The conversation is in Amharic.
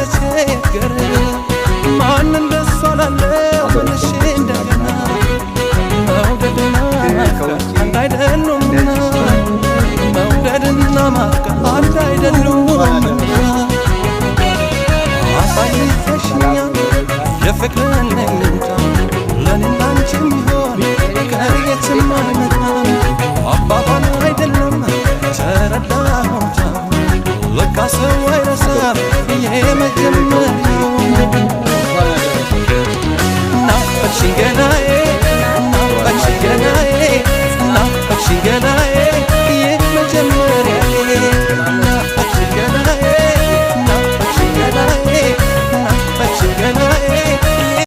ተቸገረ ማን እንደሷ ላለው መልሼ እንደገና መውደድና ማፍቀር አንድ አይደሉምና መውደድና ማፍቀር አንድ አይደሉምና አሳይተሽኛል የፍቅር